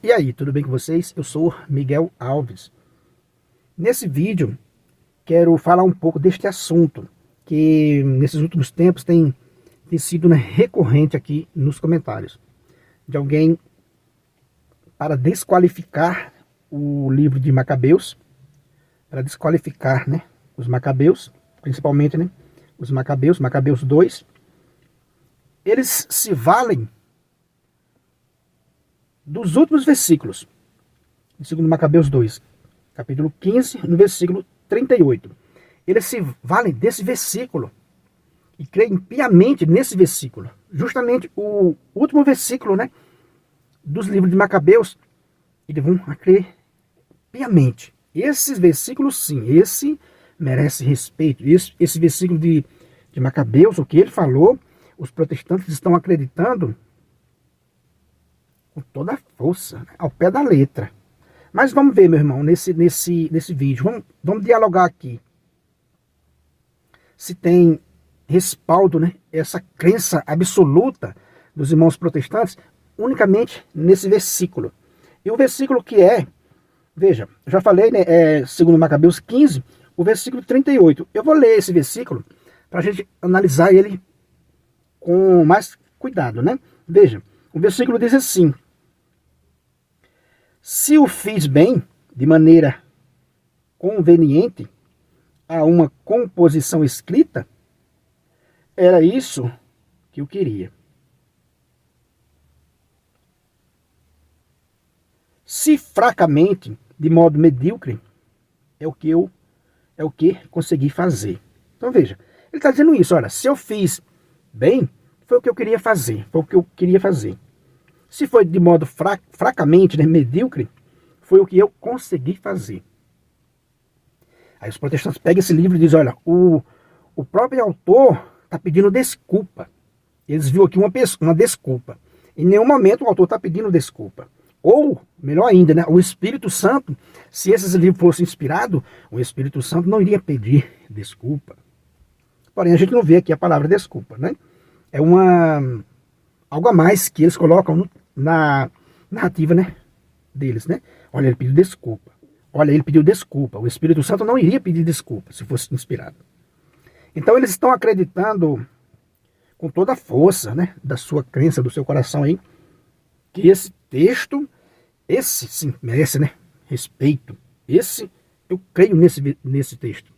E aí, tudo bem com vocês? Eu sou Miguel Alves. Nesse vídeo, quero falar um pouco deste assunto, que nesses últimos tempos tem sido, né, recorrente aqui nos comentários, de alguém para desqualificar o livro de Macabeus, para desqualificar, né, os Macabeus, principalmente, né, os Macabeus 2, eles se valem dos últimos versículos, segundo Macabeus 2, capítulo 15, no versículo 38. Eles se valem desse versículo e creem piamente nesse versículo. Justamente o último versículo, né, dos livros de Macabeus, eles vão crer piamente. Esses versículos, sim, esse merece respeito. Esse versículo de Macabeus, o que ele falou, os protestantes estão acreditando com toda a força, né, ao pé da letra. Mas vamos ver, meu irmão, nesse vídeo, vamos dialogar aqui. Se tem respaldo, né, essa crença absoluta dos irmãos protestantes, unicamente nesse versículo. E o versículo que é, veja, já falei, né, segundo Macabeus 15, o versículo 38. Eu vou ler esse versículo para a gente analisar ele com mais cuidado, né? Veja, o versículo diz assim: se o fiz bem, de maneira conveniente, a uma composição escrita, era isso que eu queria. Se fracamente, de modo medíocre, é o que consegui fazer. Então veja, ele está dizendo isso, olha, se eu fiz bem, foi o que eu queria fazer, Se foi de modo fracamente, né, medíocre, foi o que eu consegui fazer. Aí os protestantes pegam esse livro e dizem, olha, o próprio autor está pedindo desculpa. Eles viram aqui uma desculpa. Em nenhum momento o autor está pedindo desculpa. Ou, melhor ainda, né, o Espírito Santo, se esses livros fossem inspirados, o Espírito Santo não iria pedir desculpa. Porém, a gente não vê aqui a palavra desculpa, né? É algo a mais que eles colocam na narrativa, né, deles, né? Olha, ele pediu desculpa. Olha, ele pediu desculpa. O Espírito Santo não iria pedir desculpa se fosse inspirado. Então eles estão acreditando com toda a força, né, da sua crença, do seu coração aí, que esse texto, esse sim, merece, né, respeito. Eu creio nesse texto.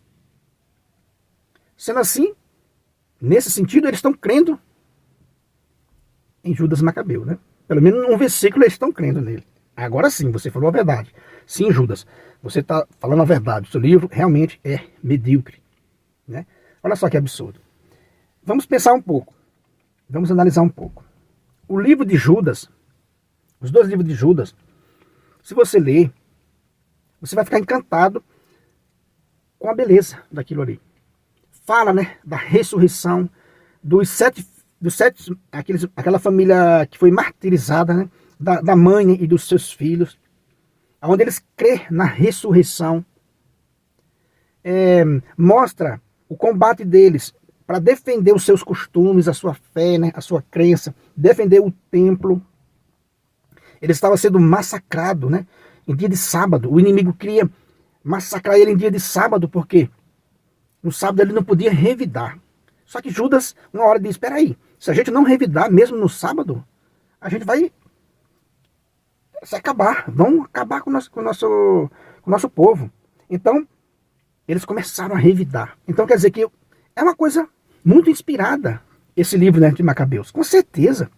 Sendo assim, nesse sentido, eles estão crendo em Judas Macabeu, né? Pelo menos num versículo eles estão crendo nele. Agora sim, você falou a verdade. Sim, Judas, você está falando a verdade. O seu livro realmente é medíocre, né? Olha só que absurdo. Vamos pensar um pouco. Vamos analisar um pouco. O livro de Judas, os dois livros de Judas, se você ler, você vai ficar encantado com a beleza daquilo ali. Fala, né, da ressurreição aquela família que foi martirizada, né, da mãe e dos seus filhos, onde eles crêem na ressurreição. Mostra o combate deles para defender os seus costumes, a sua fé, né, a sua crença, defender o templo. Ele estava sendo massacrado, né, em dia de sábado. O inimigo queria massacrar ele em dia de sábado, porque no sábado ele não podia revidar. Só que Judas, uma hora, diz, espera aí, se a gente não revidar mesmo no sábado, a gente vai se acabar. Vamos acabar com o nosso povo. Então, eles começaram a revidar. Então, quer dizer que é uma coisa muito inspirada, esse livro, né, de Macabeus. Com certeza.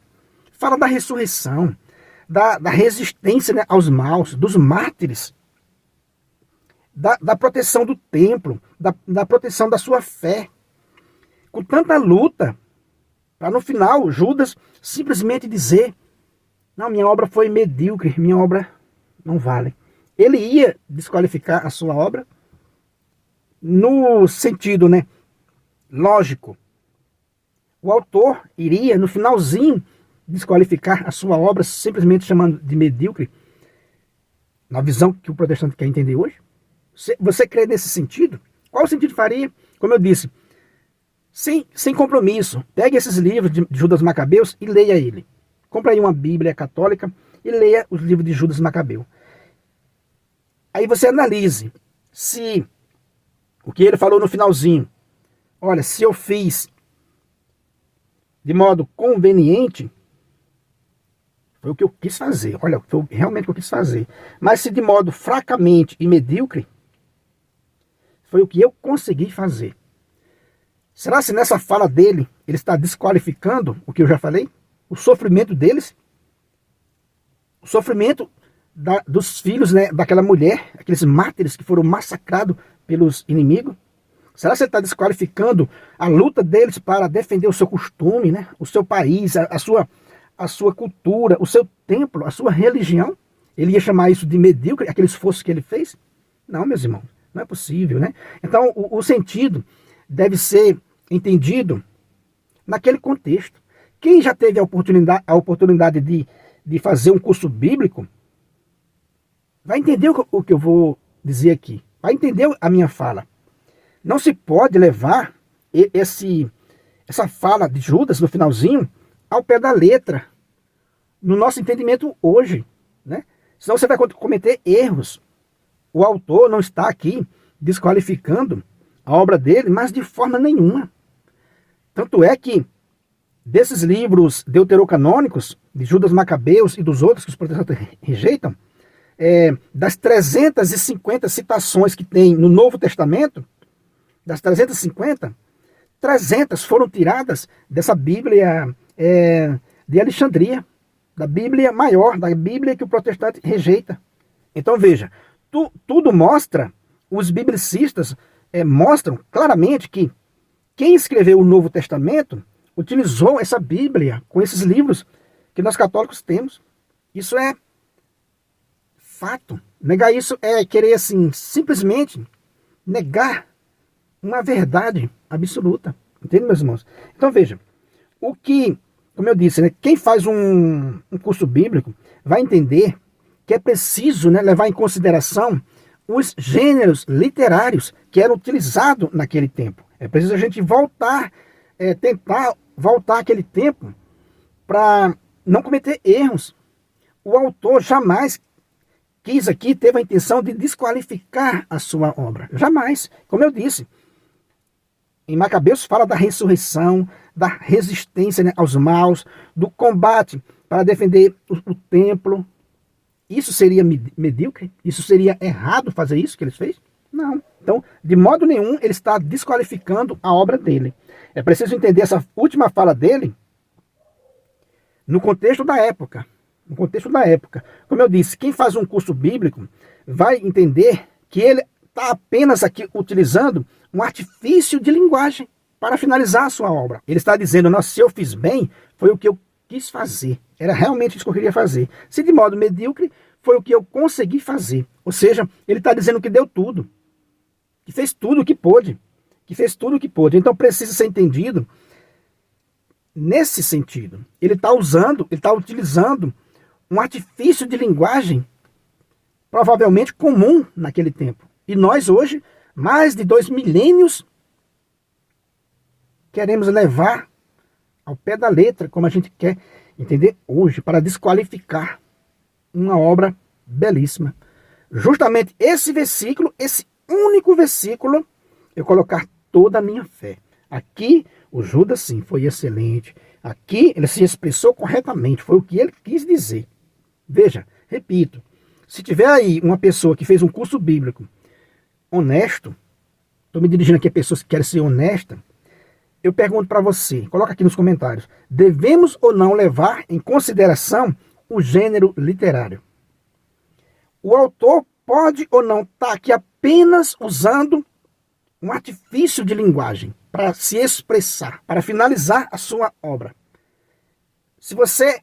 Fala da ressurreição, da resistência, né, aos maus, dos mártires, da proteção do templo, da proteção da sua fé. Com tanta luta, para no final Judas simplesmente dizer, não, minha obra foi medíocre, minha obra não vale. Ele ia desqualificar a sua obra no sentido, né, lógico. O autor iria, no finalzinho, desqualificar a sua obra simplesmente chamando de medíocre, na visão que o protestante quer entender hoje. Você crê nesse sentido? Qual sentido faria? Como eu disse, sem compromisso. Pegue esses livros de Judas Macabeus e leia ele. Compre aí uma Bíblia católica e leia os livros de Judas Macabeu. Aí você analise se o que ele falou no finalzinho, olha, se eu fiz de modo conveniente, foi o que eu quis fazer, olha, foi realmente o que eu quis fazer. Mas se de modo fracamente e medíocre, foi o que eu consegui fazer. Será se nessa fala dele, ele está desqualificando o que eu já falei? O sofrimento deles? O sofrimento dos filhos, né, daquela mulher, aqueles mártires que foram massacrados pelos inimigos? Será que ele está desqualificando a luta deles para defender o seu costume, né, o seu país, a sua cultura, o seu templo, a sua religião? Ele ia chamar isso de medíocre, aquele esforço que ele fez? Não, meus irmãos, não é possível, né? Então, o sentido deve ser entendido naquele contexto. Quem já teve a oportunidade de fazer um curso bíblico, vai entender o que eu vou dizer aqui. Vai entender a minha fala. Não se pode levar essa fala de Judas no finalzinho ao pé da letra, no nosso entendimento hoje, né? Senão você vai cometer erros. O autor não está aqui desqualificando a obra dele, mas de forma nenhuma. Tanto é que desses livros deuterocanônicos, de Judas Macabeus e dos outros que os protestantes rejeitam, das 350 citações que tem no Novo Testamento, das 350, 300 foram tiradas dessa Bíblia de Alexandria, da Bíblia maior, da Bíblia que o protestante rejeita. Então veja, tudo mostra, os biblicistas mostram claramente que quem escreveu o Novo Testamento utilizou essa Bíblia com esses livros que nós católicos temos. Isso é fato. Negar isso é querer, assim, simplesmente negar uma verdade absoluta. Entende, meus irmãos? Então veja, como eu disse, né, quem faz um curso bíblico vai entender que é preciso, né, levar em consideração os gêneros literários que eram utilizados naquele tempo. É preciso a gente tentar voltar àquele tempo para não cometer erros. O autor jamais teve a intenção de desqualificar a sua obra. Jamais. Como eu disse, em Macabeus fala da ressurreição, da resistência, né, aos maus, do combate para defender o templo. Isso seria medíocre? Isso seria errado fazer isso que ele fez? Não. Então, de modo nenhum, ele está desqualificando a obra dele. É preciso entender essa última fala dele no contexto da época. No contexto da época. Como eu disse, quem faz um curso bíblico vai entender que ele está apenas aqui utilizando um artifício de linguagem para finalizar a sua obra. Ele está dizendo, nossa, se eu fiz bem, foi o que eu quis fazer. Era realmente isso que eu queria fazer. Se de modo medíocre, foi o que eu consegui fazer. Ou seja, ele está dizendo que deu tudo. Que fez tudo o que pôde. Que fez tudo o que pôde. Então precisa ser entendido nesse sentido. Ele está utilizando um artifício de linguagem provavelmente comum naquele tempo. E nós hoje, mais de 2 milênios, queremos levar ao pé da letra, como a gente quer entender hoje, para desqualificar uma obra belíssima. Justamente esse versículo, esse único versículo, eu colocar toda a minha fé. Aqui, o Judas, sim, foi excelente. Aqui, ele se expressou corretamente, foi o que ele quis dizer. Veja, repito, se tiver aí uma pessoa que fez um curso bíblico honesto, estou me dirigindo aqui a pessoas que querem ser honestas, eu pergunto para você, coloca aqui nos comentários, devemos ou não levar em consideração o gênero literário? O autor pode ou não estar aqui apenas usando um artifício de linguagem para se expressar, para finalizar a sua obra? Se você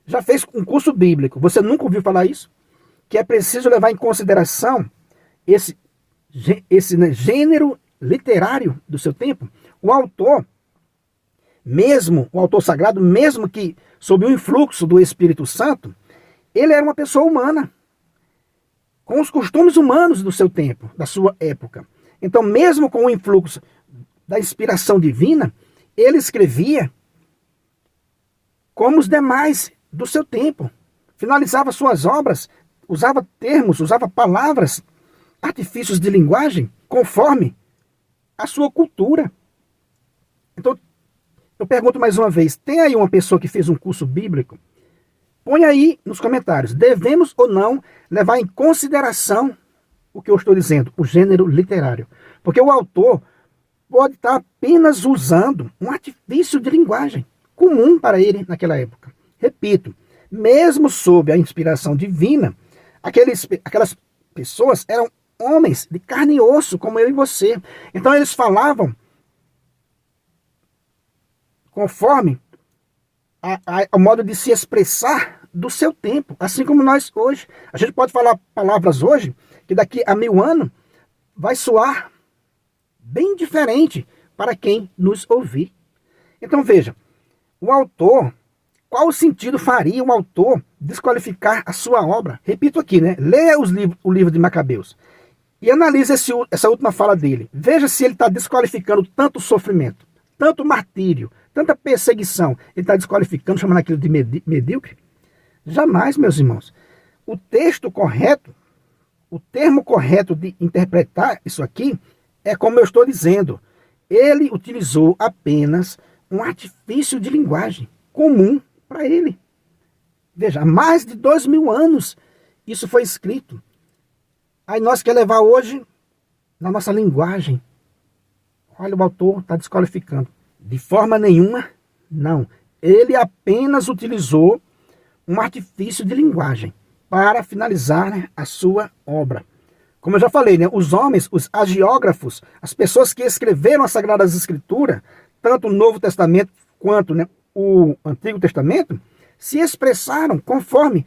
já fez um curso bíblico, você nunca ouviu falar isso? Que é preciso levar em consideração esse né, gênero literário do seu tempo? O autor, mesmo o autor sagrado, mesmo que sob o influxo do Espírito Santo, ele era uma pessoa humana, com os costumes humanos do seu tempo, da sua época. Então, mesmo com o influxo da inspiração divina, ele escrevia como os demais do seu tempo. Finalizava suas obras, usava termos, usava palavras, artifícios de linguagem, conforme a sua cultura. Então, eu pergunto mais uma vez, tem aí uma pessoa que fez um curso bíblico? Põe aí nos comentários, devemos ou não levar em consideração o que eu estou dizendo, o gênero literário. Porque o autor pode estar apenas usando um artifício de linguagem comum para ele naquela época. Repito, mesmo sob a inspiração divina, aquelas pessoas eram homens de carne e osso, como eu e você. Então eles falavam conforme o modo de se expressar do seu tempo, assim como nós hoje. A gente pode falar palavras hoje que daqui a 1000 anos vai soar bem diferente para quem nos ouvir. Então veja, o autor, qual o sentido faria o autor desqualificar a sua obra? Repito aqui, né? Leia o livro de Macabeus e analise essa última fala dele. Veja se ele está desqualificando tanto sofrimento, tanto martírio, tanta perseguição. Ele está desqualificando, chamando aquilo de medíocre? Jamais, meus irmãos. O texto correto, o termo correto de interpretar isso aqui é como eu estou dizendo. Ele utilizou apenas um artifício de linguagem comum para ele. Veja, há mais de 2000 anos isso foi escrito. Aí nós queremos levar hoje na nossa linguagem. Olha, o autor está desqualificando. De forma nenhuma, não. Ele apenas utilizou um artifício de linguagem para finalizar, né, a sua obra. Como eu já falei, né, os homens, os agiógrafos, as pessoas que escreveram as Sagradas Escrituras, tanto o Novo Testamento quanto, né, o Antigo Testamento, se expressaram conforme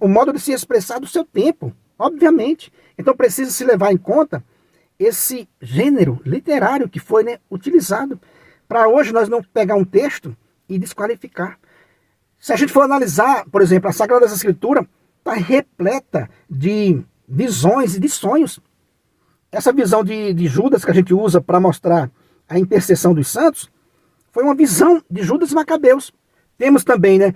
o modo de se expressar do seu tempo, obviamente. Então precisa se levar em conta esse gênero literário que foi, né, utilizado, para hoje nós não pegar um texto e desqualificar. Se a gente for analisar, por exemplo, a Sagrada Escritura está repleta de visões e de sonhos. Essa visão de Judas que a gente usa para mostrar a intercessão dos santos foi uma visão de Judas Macabeus. Temos também, né,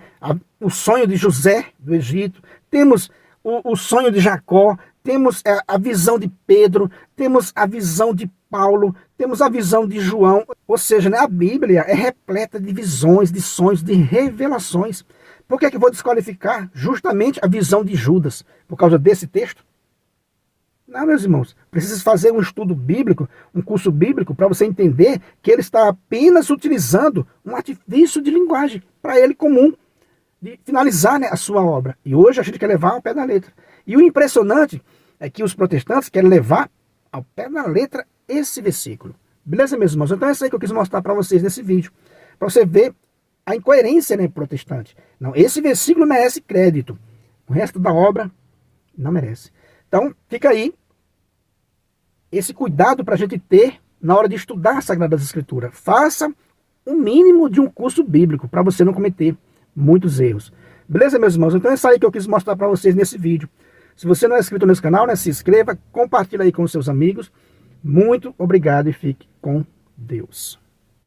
o sonho de José do Egito, temos o sonho de Jacó, temos a visão de Pedro, temos a visão de Paulo, temos a visão de João. Ou seja, né, a Bíblia é repleta de visões, de sonhos, de revelações. Por que é que eu vou desqualificar justamente a visão de Judas? Por causa desse texto? Não, meus irmãos, precisa fazer um estudo bíblico, um curso bíblico, para você entender que ele está apenas utilizando um artifício de linguagem, para ele comum, de finalizar, né, a sua obra. E hoje a gente quer levar ao pé da letra. E o impressionante é que os protestantes querem levar ao pé da letra esse versículo. Beleza, meus irmãos? Então é isso aí que eu quis mostrar para vocês nesse vídeo. Para você ver a incoerência, né, protestante. Não, esse versículo merece crédito. O resto da obra não merece. Então, fica aí esse cuidado para a gente ter na hora de estudar as Sagradas Escrituras. Faça o mínimo de um curso bíblico para você não cometer muitos erros. Beleza, meus irmãos? Então é isso aí que eu quis mostrar para vocês nesse vídeo. Se você não é inscrito nesse canal, né, se inscreva, compartilhe aí com os seus amigos. Muito obrigado e fique com Deus.